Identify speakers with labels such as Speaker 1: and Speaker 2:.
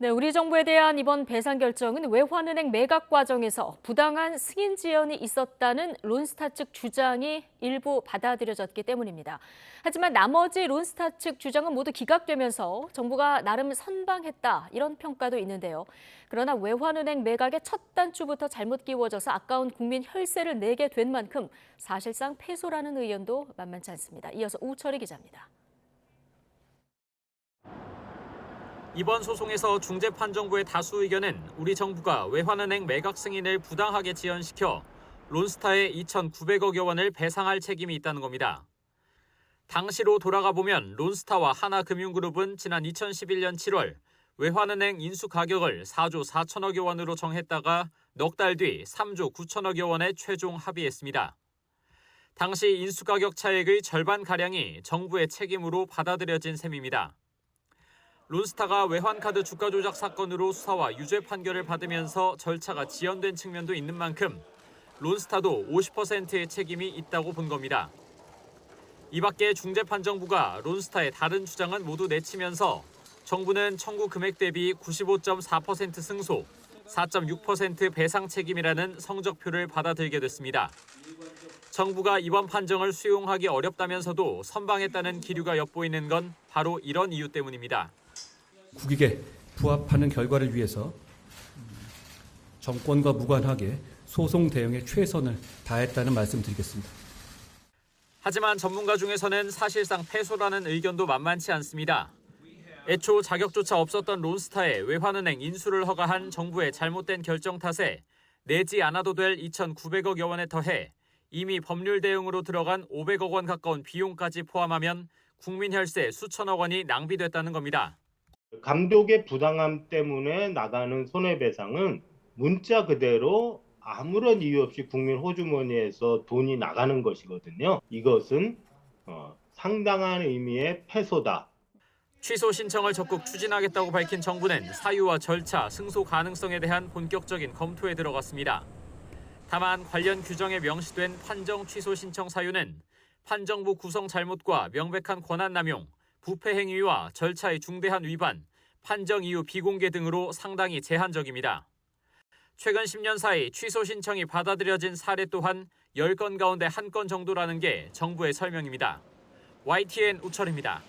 Speaker 1: 네, 우리 정부에 대한 이번 배상 결정은 외환은행 매각 과정에서 부당한 승인 지연이 있었다는 론스타 측 주장이 일부 받아들여졌기 때문입니다. 하지만 나머지 론스타 측 주장은 모두 기각되면서 정부가 나름 선방했다 이런 평가도 있는데요. 그러나 외환은행 매각의 첫 단추부터 잘못 끼워져서 아까운 국민 혈세를 내게 된 만큼 사실상 패소라는 의견도 만만치 않습니다. 이어서 우철희 기자입니다.
Speaker 2: 이번 소송에서 중재판정부의 다수 의견은 우리 정부가 외환은행 매각 승인을 부당하게 지연시켜 론스타에 2,900억여 원을 배상할 책임이 있다는 겁니다. 당시로 돌아가 보면 론스타와 하나금융그룹은 지난 2011년 7월 외환은행 인수 가격을 4조 4천억여 원으로 정했다가 넉 달 뒤 3조 9천억여 원에 최종 합의했습니다. 당시 인수 가격 차액의 절반가량이 정부의 책임으로 받아들여진 셈입니다. 론스타가 외환카드 주가 조작 사건으로 수사와 유죄 판결을 받으면서 절차가 지연된 측면도 있는 만큼 론스타도 50%의 책임이 있다고 본 겁니다. 이 밖에 중재판정부가 론스타의 다른 주장은 모두 내치면서 정부는 청구 금액 대비 95.4% 승소, 4.6% 배상 책임이라는 성적표를 받아들게 됐습니다. 정부가 이번 판정을 수용하기 어렵다면서도 선방했다는 기류가 엿보이는 건 바로 이런 이유 때문입니다.
Speaker 3: 국익에 부합하는 결과를 위해서 정권과 무관하게 소송 대응에 최선을 다했다는 말씀드리겠습니다.
Speaker 2: 하지만 전문가 중에서는 사실상 패소라는 의견도 만만치 않습니다. 애초 자격조차 없었던 론스타에 외환은행 인수를 허가한 정부의 잘못된 결정 탓에 내지 않아도 될 2,900억여 원에 더해 이미 법률 대응으로 들어간 500억 원 가까운 비용까지 포함하면 국민 혈세 수천억 원이 낭비됐다는 겁니다.
Speaker 4: 감독의 부당함 때문에 나가는 손해배상은 문자 그대로 아무런 이유 없이 국민 호주머니에서 돈이 나가는 것이거든요. 이것은 상당한 의미의 패소다.
Speaker 2: 취소 신청을 적극 추진하겠다고 밝힌 정부는 사유와 절차, 승소 가능성에 대한 본격적인 검토에 들어갔습니다. 다만 관련 규정에 명시된 판정 취소 신청 사유는 판정부 구성 잘못과 명백한 권한 남용, 부패 행위와 절차의 중대한 위반, 판정 이유 비공개 등으로 상당히 제한적입니다. 최근 10년 사이 취소 신청이 받아들여진 사례 또한 10건 가운데 1건 정도라는 게 정부의 설명입니다. YTN 우철입니다.